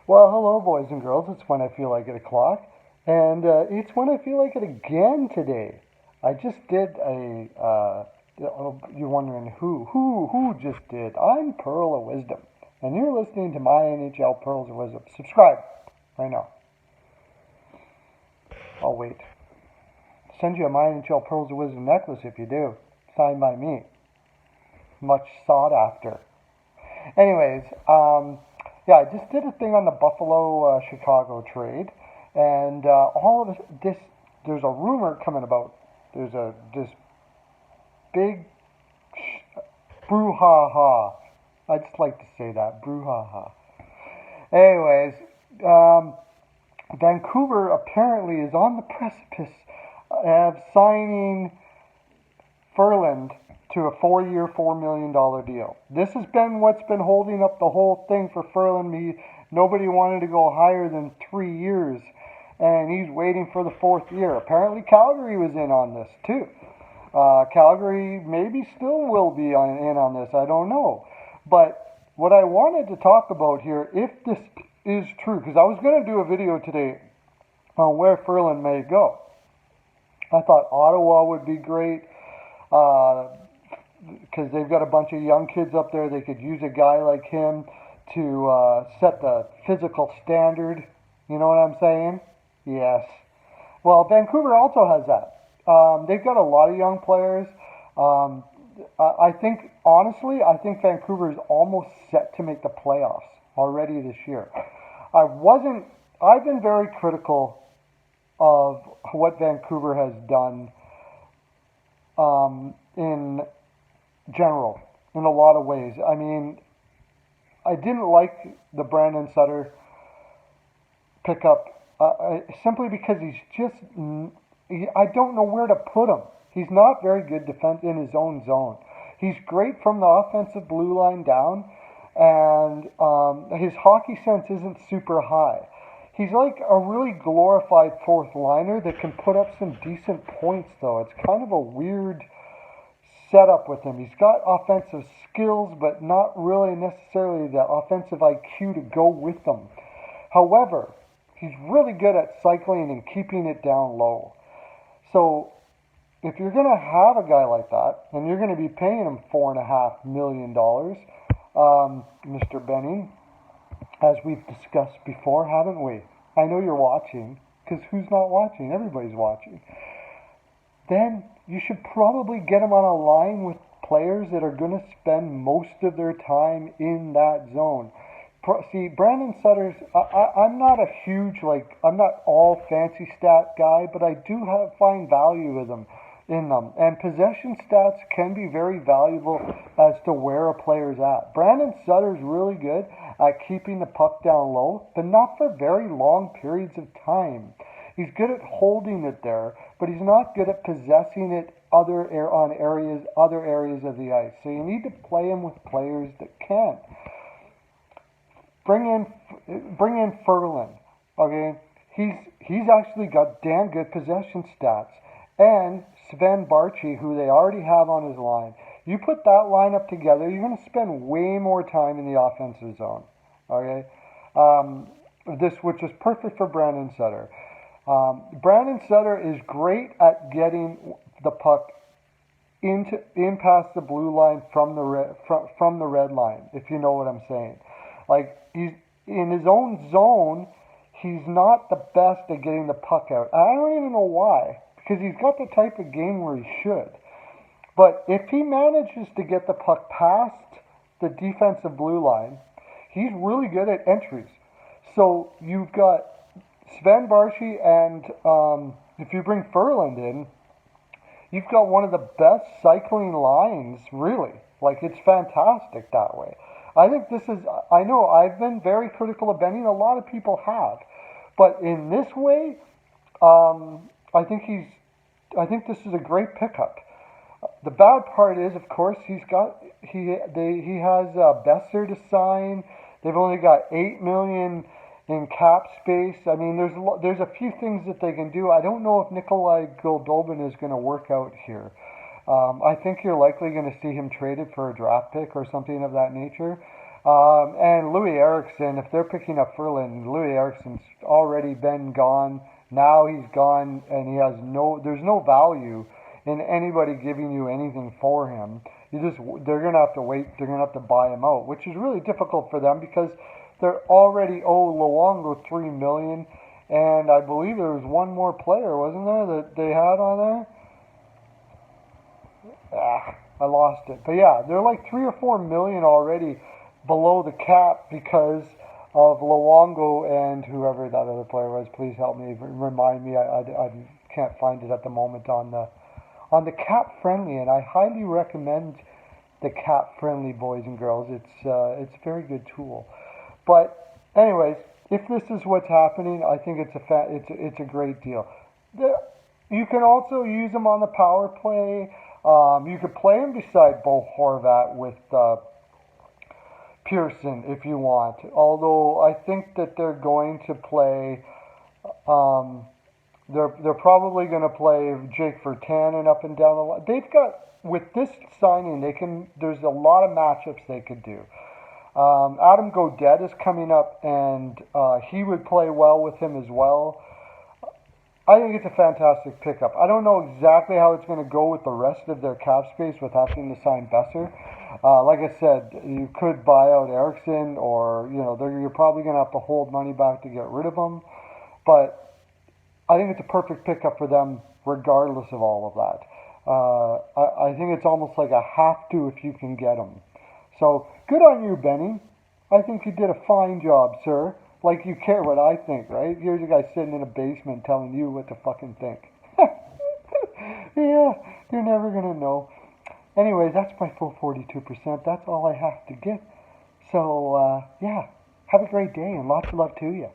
Well, hello, boys and girls. It's when I feel like it o'clock, and it's when I feel like it again today. I just did a. You're wondering who just did? I'm Pearl of Wisdom, and you're listening to my NHL Pearls of Wisdom. Subscribe right now. I'll wait. Send you a my NHL Pearls of Wisdom necklace if you do. Signed by me. Much sought after. Anyways, yeah, I just did a thing on the Buffalo Chicago trade, and all of this. There's a rumor coming about. There's this big brouhaha. I just like to say that brouhaha. Anyways, Vancouver apparently is on the precipice of signing Ferland to a 4-year, $4 million deal. This has been what's been holding up the whole thing for Ferland. Nobody wanted to go higher than 3 years, and he's waiting for the fourth year. Apparently, Calgary was in on this too. Calgary maybe still will be in on this. I don't know. But what I wanted to talk about here, if this is true, because I was going to do a video today on where Ferland may go. I thought Ottawa would be great. Because they've got a bunch of young kids up there. They could use a guy like him to set the physical standard. You know what I'm saying? Yes. Well, Vancouver also has that. They've got a lot of young players. I think, honestly, I think Vancouver is almost set to make the playoffs already this year. I've been very critical of what Vancouver has done in general, in a lot of ways. I mean, I didn't like the Brandon Sutter pickup simply because I don't know where to put him. He's not very good defense in his own zone. He's great from the offensive blue line down, and his hockey sense isn't super high. He's like a really glorified fourth liner that can put up some decent points, though. It's kind of a weird setup with him. He's got offensive skills, but not really necessarily the offensive IQ to go with them. However, he's really good at cycling and keeping it down low. So if you're going to have a guy like that, and you're going to be paying him $4.5 million, Mr. Benning, as we've discussed before, haven't we? I know you're watching, because who's not watching? Everybody's watching. Then you should probably get him on a line with players that are going to spend most of their time in that zone. See, Brandon Sutter's, I'm not a huge, I'm not all fancy stat guy, but I do find value in them. And possession stats can be very valuable as to where a player's at. Brandon Sutter's really good at keeping the puck down low, but not for very long periods of time. He's good at holding it there, but he's not good at possessing it other areas of the ice. So you need to play him with players that can. Bring in Ferland. Okay, he's actually got damn good possession stats, and Sven Barchi, who they already have on his line. You put that lineup together, you're going to spend way more time in the offensive zone. Okay, which is perfect for Brandon Sutter. Brandon Sutter is great at getting the puck in past the blue line from the red line, if you know what I'm saying. Like, he's in his own zone, he's not the best at getting the puck out. I don't even know why, because he's got the type of game where he should. But if he manages to get the puck past the defensive blue line, he's really good at entries. So you've got Sven Barchi, and if you bring Ferland in, you've got one of the best cycling lines, really. Like, it's fantastic that way. I think I know I've been very critical of Benning, a lot of people have. But in this way, I think this is a great pickup. The bad part is, of course, he has Besser to sign. They've only got $8 million in cap space. I mean, there's a few things that they can do. I don't know if Nikolai Goldobin is going to work out here. I think you're likely going to see him traded for a draft pick or something of that nature. And Louis Eriksson, if they're picking up Ferland, Louis Eriksson's already been gone. Now he's gone, and there's no value in anybody giving you anything for him. They're gonna have to wait. They're gonna have to buy him out, which is really difficult for them because they're already owe Luongo $3 million, and I believe there was one more player, wasn't there, that they had on there? I lost it. But yeah, they're like $3 or $4 million already below the cap because of Luongo and whoever that other player was. Please help me, remind me. I can't find it at the moment on the cap friendly, and I highly recommend the cap friendly, boys and girls. It's a very good tool. But anyways, if this is what's happening, I think it's a great deal. You can also use them on the power play. You could play him beside Bo Horvat with Pearson if you want. Although I think that they're going to play. They're probably going to play Jake Virtanen up and down the line. They've got, with this signing, there's a lot of matchups they could do. Adam Gaudette is coming up, and he would play well with him as well. I think it's a fantastic pickup. I don't know exactly how it's going to go with the rest of their cap space with having to sign Besser. Like I said, you could buy out Eriksson, or you're probably going to have to hold money back to get rid of him. But I think it's a perfect pickup for them, regardless of all of that. I think it's almost like a have to if you can get them. So good on you, Benny. I think you did a fine job, sir. Like you care what I think, right? Here's a guy sitting in a basement telling you what to fucking think. Yeah, you're never gonna know. Anyways, that's my full 42%. That's all I have to give. So, yeah, have a great day and lots of love to you.